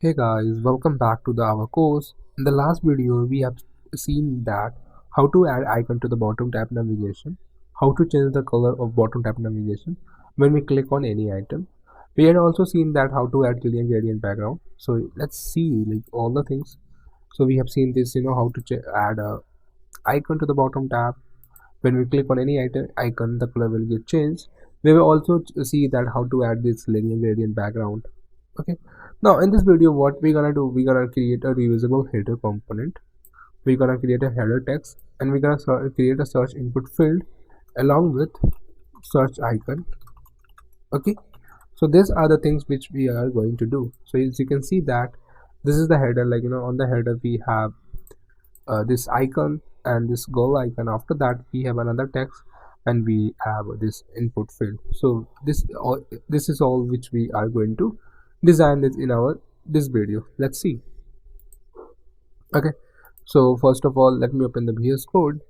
Hey guys, welcome back to our course. In the last video, we have seen that how to add icon to the bottom tab navigation, how to change the color of bottom tab navigation when we click on any item. We had also seen that how to add gradient gradient background. So let's see like all the things. So we have seen this, how to add a icon to the bottom tab. When we click on any item icon, the color will get changed. We will also see that how to add this linear gradient background. Okay, now in this video what we're gonna do, we're gonna create a reusable header component. We're gonna create a header text, and we're gonna create a search input field along with search icon. Okay, so these are the things which we are going to do. So as you can see that this is the header, like on the header we have this icon and this goal icon. After that we have another text and we have this input field. So this is all which we are going to design this in our this video. Let's see. Okay, so first of all let me open the VS Code.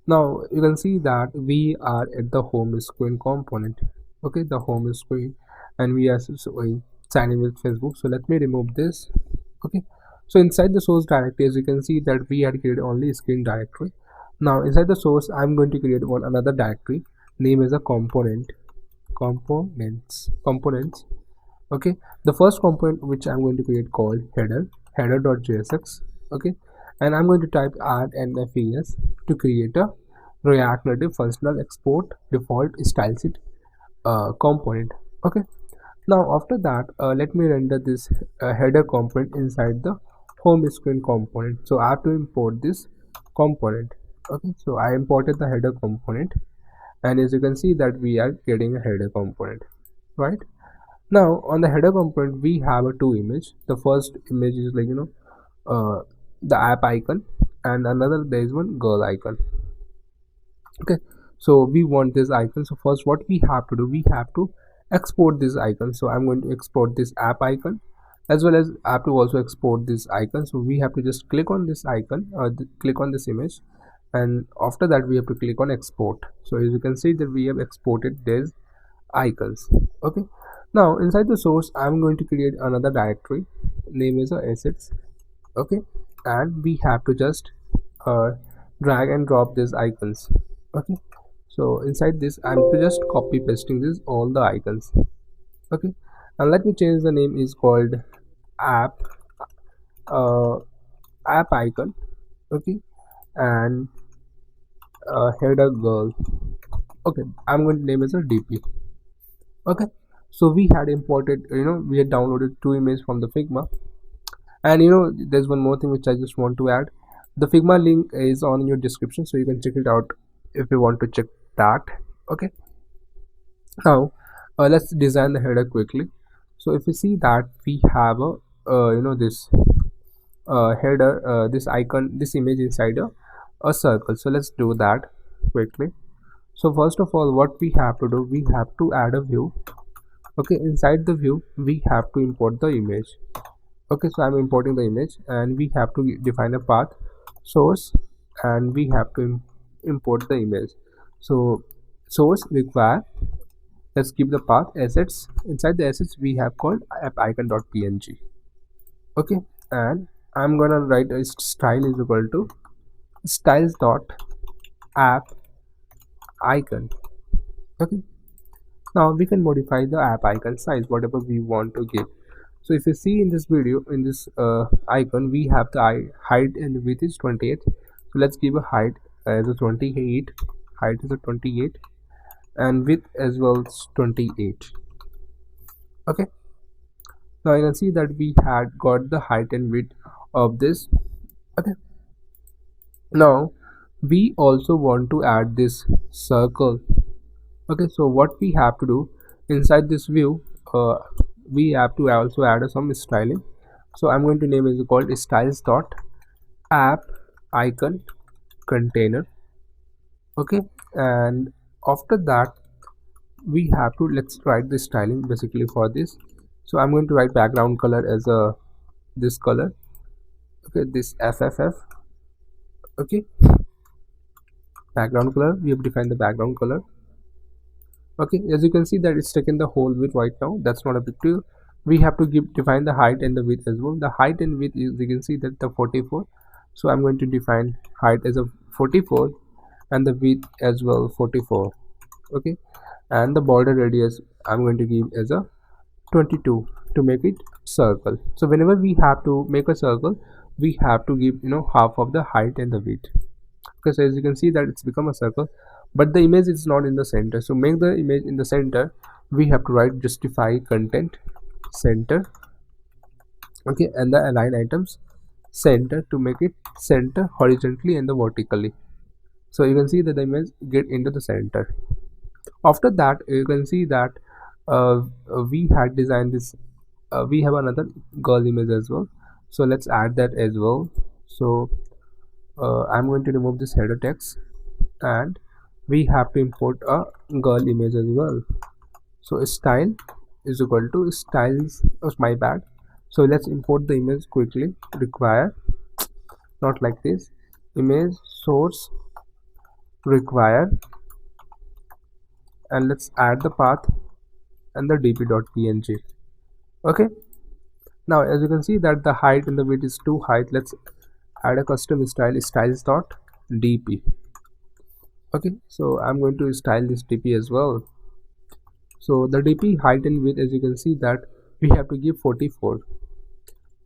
Now you can see that we are at the home screen component. Okay, the home screen, and we are signing with Facebook. So let me remove this. Okay, so inside the source directory, as you can see that we had created only screen directory. Now inside the source I'm going to create one another directory, name is a components. Okay, the first component which I'm going to create called header.jsx. Okay, and I'm going to type rnfes to create a React Native functional export default style sheet component. Okay, now after that let me render this header component inside the home screen component. So I have to import this component. Okay, so I imported the header component, and as you can see that we are getting a header component, right? Now on the header component we have a two image. The first image is like the app icon, and another there is one girl icon. Okay, so we want this icon. So first what we have to do, we have to export this icon. So I'm going to export this app icon, as well as I have to also export this icon. So we have to just click on this icon or click on this image, and after that we have to click on export. So as you can see that we have exported these icons. Okay, now inside the source I'm going to create another directory, name is assets. Okay, and we have to just drag and drop these icons. Okay, so inside this I'm just copy pasting this all the icons. Okay, and let me change the name is called app uh, app icon. Okay, and header girl. Okay, I'm going to name as a dp. Okay, so we had imported, we had downloaded two images from the Figma, and there's one more thing which I just want to add. The Figma link is on your description, so you can check it out if you want to check that. Okay, now let's design the header quickly. So if you see that we have a this header, this icon, this image inside a circle. So let's do that quickly. So first of all what we have to do, we have to add a view. Okay, inside the view we have to import the image. Okay, so I'm importing the image, and we have to define a path source, and we have to import the image. So source require, let's keep the path assets. Inside the assets we have called app icon.png. Okay, and I'm gonna write a style is equal to styles dot app icon. Okay, now we can modify the app icon size whatever we want to give. So if you see in this video, in this icon we have the height and width is 28. So let's give a height as a 28, height is a 28, and width as well as 28. Okay, now you can see that we had got the height and width of this. Okay, now we also want to add this circle. Okay, so what we have to do, inside this view we have to also add some styling. So I'm going to name it called styles dot app icon container. Okay, and after that we have to, let's write the styling basically for this. So I'm going to write background color as a this color. Okay, this FFF. Okay, background color, we have defined the background color. Okay, as you can see that it's taken the whole width right now. That's not a big deal. we have to define the height and the width as well. The height and width is, you can see that the 44. So I'm going to define height as a 44 and the width as well 44. Okay, and the border radius I'm going to give as a 22 to make it circle. So whenever we have to make a circle, we have to give half of the height and the width, because as you can see that it's become a circle, but the image is not in the center. So make the image in the center, we have to write justify content center. Okay, and the align items center to make it center horizontally and the vertically. So you can see that the image get into the center. After that, you can see that we had designed this. We have another girl image as well, so let's add that as well. So I'm going to remove this header text, and we have to import a girl image as well. So style is equal to styles. Oh, my bad. So let's import the image quickly. Require, not like this, image source require, and let's add the path and the dp.png. Okay, now as you can see that the height and the width is too high, let's add a custom style, styles.dp. Okay, so I'm going to style this dp as well. So the dp height and width, as you can see that we have to give 44.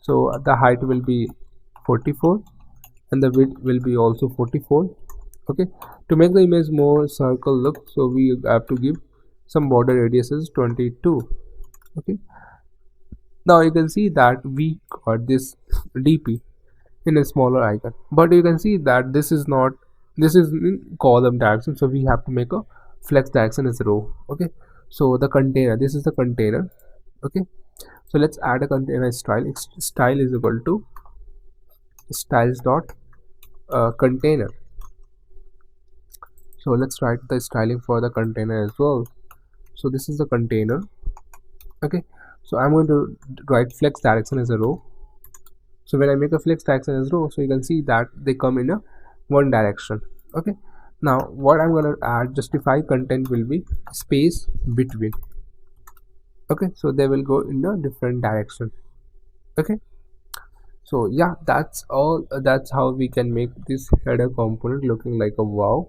So the height will be 44 and the width will be also 44. Okay, to make the image more circle look, so we have to give some border radius is 22. Okay, now you can see that we got this dp in a smaller icon, but you can see that this is not, this is in column direction, so we have to make a flex direction as row. Okay, so the container, this is the container. Okay, so let's add a container style. Style is equal to styles dot container. So let's write the styling for the container as well. So this is the container. Okay, so I'm going to write flex direction as a row. So when I make a flex direction as row, so you can see that they come in a one direction. Okay, now what I'm going to add, justify content will be space between. Okay, so they will go in a different direction. Okay, so yeah, that's all. That's how we can make this header component looking like a wow.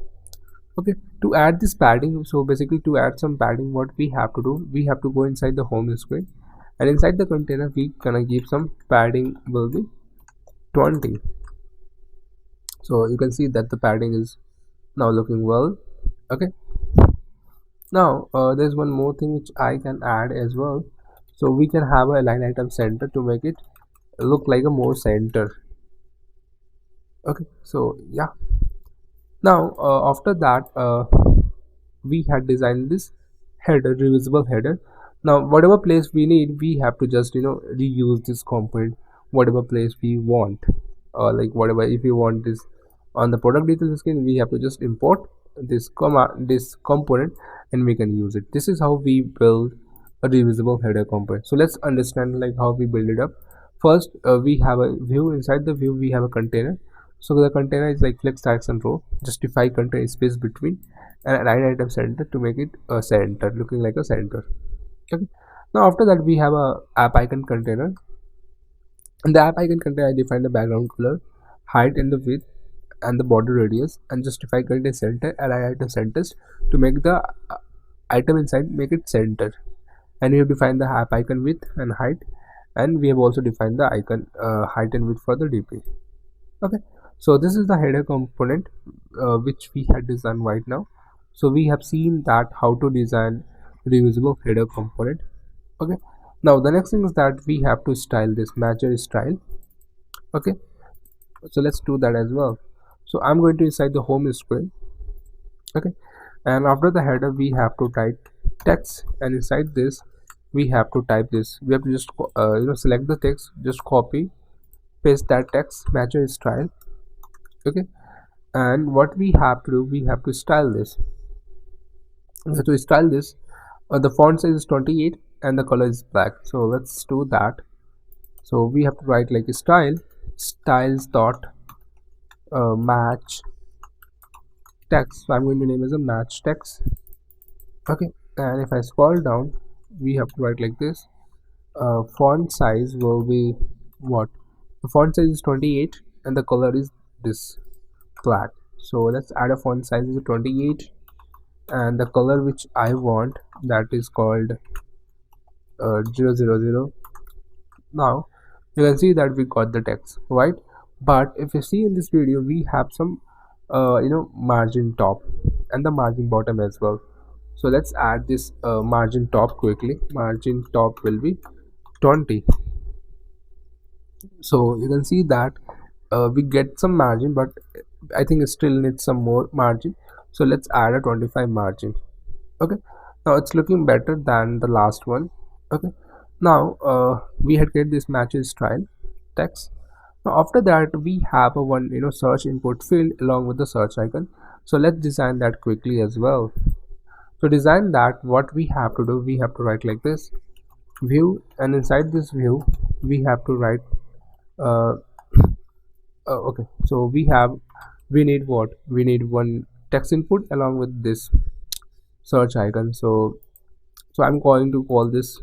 Okay, to add this padding, so basically to add some padding, what we have to do, we have to go inside the home screen, and inside the container we gonna give some padding will be 20. So you can see that the padding is now looking well. Okay, now there's one more thing which I can add as well. So we can have a line item center to make it look like a more center. Okay, so yeah, now after that we had designed this header, reusable header. Now whatever place we need, we have to just reuse this component whatever place we want, like whatever, if you want this on the product details screen, we have to just import this component and we can use it. This is how we build a reusable header component. So let's understand like how we build it up. First we have a view. Inside the view we have a container. So the container is like flex direction row, justify container space between, and line item center to make it a center looking like a center. Okay, now after that we have a app icon container. In the app icon container I define the background color, height and the width and the border radius, and justify content center and line item centers to make the item inside make it center. And we have defined the app icon width and height, and we have also defined the icon height and width for the dp. Okay, so this is the header component which we had designed right now. So we have seen that how to design reusable header component. Okay, now the next thing is that we have to style this, match your style. Okay, so let's do that as well. So I'm going to inside the home screen. Okay, and after the header we have to type text, and inside this we have to type this. We have to just select the text, just copy paste that text, match your style. Okay, and what we have to do, we have to style this. So to style this, the font size is 28 and the color is black. So let's do that. So we have to write like a styles dot match text. So I'm going to name as a match text. Okay, and if I scroll down, we have to write like this, font size will be what? The font size is 28 and the color is this black. So let's add a font size is 28 and the color which I want, that is called 000. Now you can see that we got the text right, but if you see in this video we have some margin top and the margin bottom as well. So let's add this margin top quickly. Margin top will be 20. So you can see that we get some margin, but I think it still needs some more margin. So let's add a 25 margin. Okay, now it's looking better than the last one. Okay, now we had created this matches style text. Now after that we have a one search input field along with the search icon. So let's design that quickly as well. To design that, what we have to do, we have to write like this view, and inside this view we have to write uh, okay, so we need what, we need one text input along with this search icon. So I'm going to call this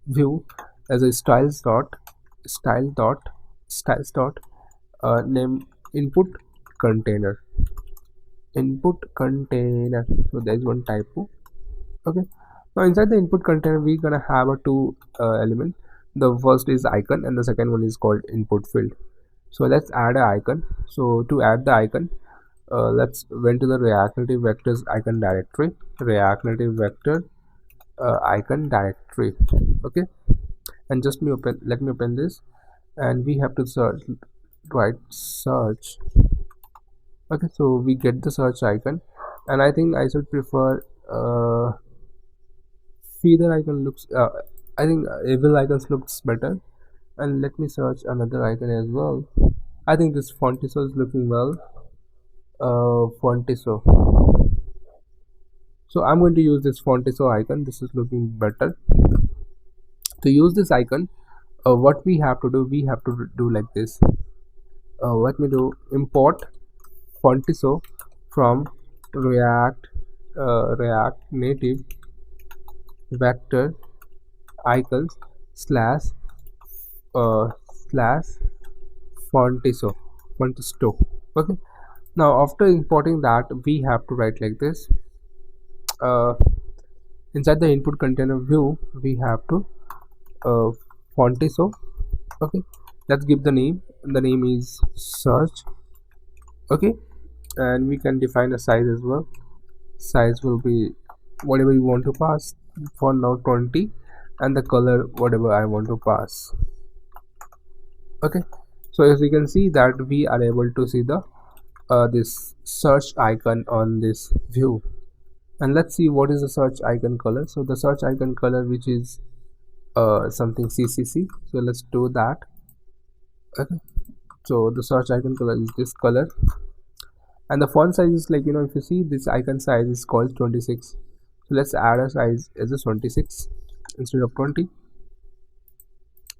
view as a styles dot name input container. So there's one typo. Okay, now inside the input container we're gonna have a two element. The first is icon and the second one is called input field. So let's add an icon. So to add the icon, let's went to the React Native vectors icon directory, React Native vector icon directory. Okay, and just let me open this, and we have to search, right, search. Okay, so we get the search icon, and I think I should prefer feather icon looks I think evil icons looks better. And let me search another icon as well. I think this Fontiso is looking well. Fontiso. So I'm going to use this Fontiso icon. This is looking better. To use this icon, what we have to do, we have to do like this. Let me do import Fontiso from React Native vector icons slash slash Fontiso. Okay, now after importing that we have to write like this. Inside the input container view we have to Fontiso. Okay, let's give the name. The name is search. Okay, and we can define a size as well. Size will be whatever you want to pass. For now 20, and the color whatever I want to pass. Okay, so as you can see that we are able to see the this search icon on this view. And let's see what is the search icon color. So the search icon color, which is something CCC. So let's do that. Okay, so the search icon color is this color, and the font size is like, if you see, this icon size is called 26. So let's add a size as a 26 instead of 20.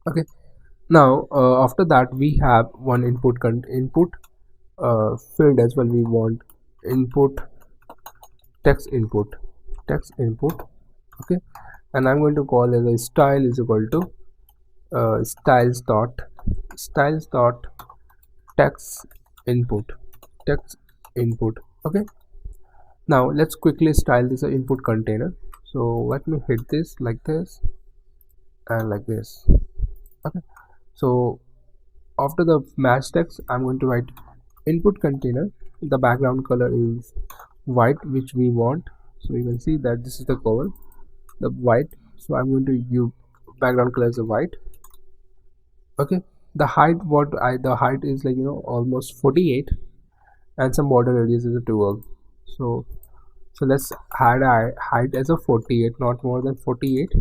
Okay, now after that we have one input field as well. We want input text input. Okay, and I'm going to call as a style is equal to styles dot text input. Okay, now let's quickly style this input container. So let me hit this like this and like this. Okay, so after the match text I'm going to write input container. The background color is white, which we want. So you can see that this is the color, the white. So I'm going to use background color as a white. Okay, the height, the height is like almost 48, and some border radius is a 12. So let's add a height as a 48, not more than 48.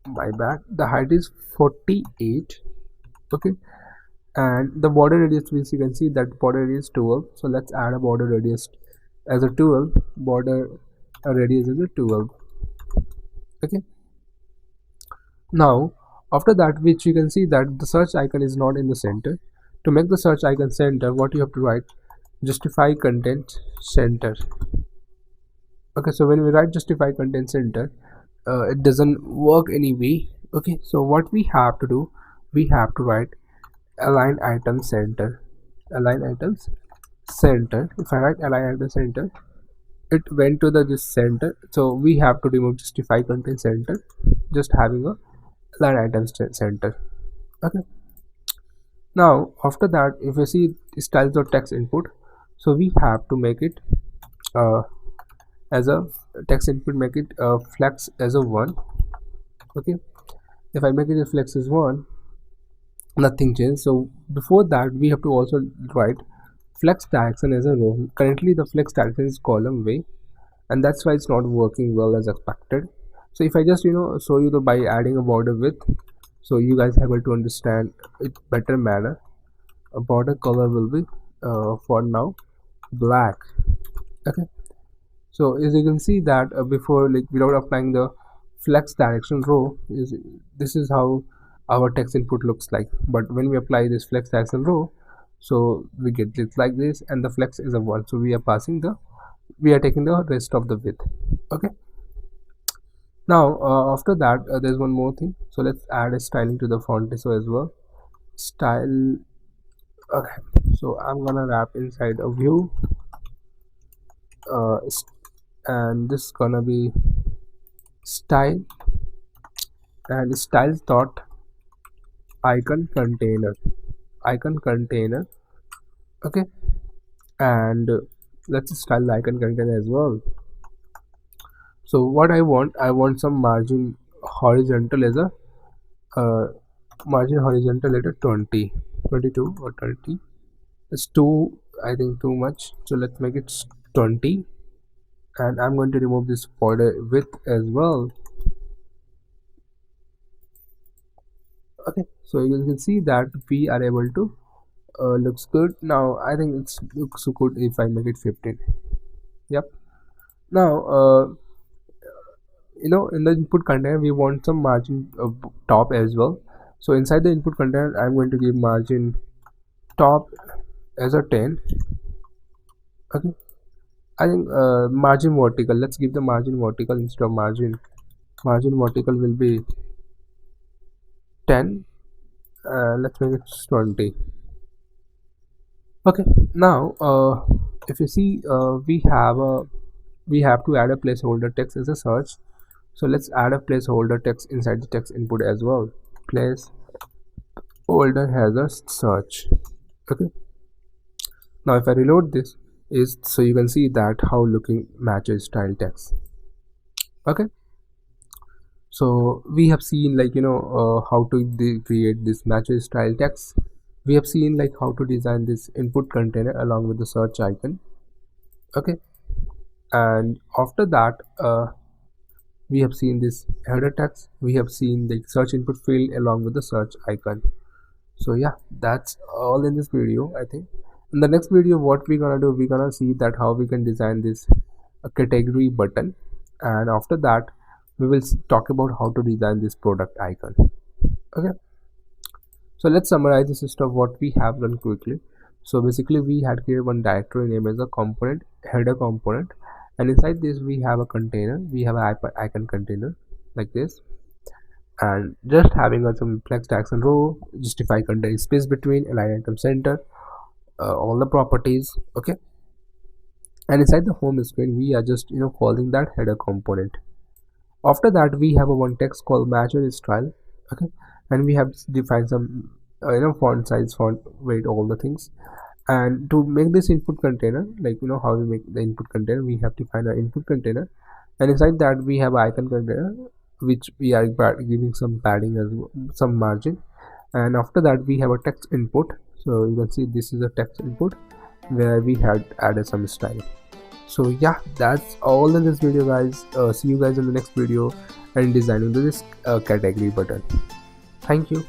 My bad, the height is 48. Okay, and the border radius, which you can see that border radius 12. So let's add a border radius as a 12, border radius is a 12. Okay, now after that, which you can see that the search icon is not in the center. To make the search icon center, what you have to write, justify content center. Okay, so when we write justify content center, it doesn't work anyway. Okay, so what we have to do, we have to write align item center, align items center. If I write align item center, it went to the this center, so we have to remove justify content center, just having a align items center. Okay, now after that, if you see styles or text input, so we have to make it uh, as a text input, make it flex as a 1. Okay, if I make it a flex as 1, nothing changed. So before that, we have to also write flex direction as a row. Currently the flex direction is column way, and that's why it's not working well as expected. So if I just show you the by adding a border width, so you guys are able to understand it better manner. A border color will be for now black. Okay, so as you can see that before, like without applying the flex direction row, this is how our text input looks like. But when we apply this flex direction row, so we get it like this, and the flex is a 1, so we are taking the rest of the width. Okay, now after that, there's one more thing. So let's add a styling to the font so as well. Style. Okay, so I'm gonna wrap inside a view, uh, and this is gonna be style, and styles dot icon container, icon container. Okay, and let's style the icon container as well. So what I want some margin horizontal as a margin horizontal at a 20, 22 or 30. It's too, I think, too much, so let's make it 20. And I'm going to remove this border width as well. Okay, so you can see that we are able to looks good. Now I think it looks good if I make it 15. Yep. Now in the input container we want some margin top as well. So inside the input container I'm going to give margin top as a 10. Okay, I think margin vertical, let's give the margin vertical instead of margin vertical will be 10. Let's make it 20. Okay, now if you see we have to add a placeholder text as a search. So let's add a placeholder text inside the text input as well. Placeholder has a search. Okay, now if I reload this, is so you can see that how looking matches style text. Okay, so we have seen like how to create this matches style text. We have seen like how to design this input container along with the search icon. Okay, and after that we have seen this header text, we have seen the search input field along with the search icon. So yeah, that's all in this video. I think in the next video what we're gonna do, we're gonna see that how we can design this category button, and after that we will talk about how to design this product icon. Okay, so let's summarize this stuff what we have done quickly. So basically we had created one directory name as a component, header component, and inside this we have a container, we have an icon container like this, and just having a some flex direction row, justify content space between, align item center, all the properties. Okay, and inside the home screen we are just calling that header component. After that we have a one text called matcher style. Okay, and we have defined some font size, font weight, all the things. And to make this input container, like how we make the input container, we have to find our input container, and inside that we have icon container which we are giving some padding as well, some margin. And after that we have a text input, so you can see this is a text input where we had added some style. So yeah, that's all in this video guys. See you guys in the next video and designing this category button. Thank you.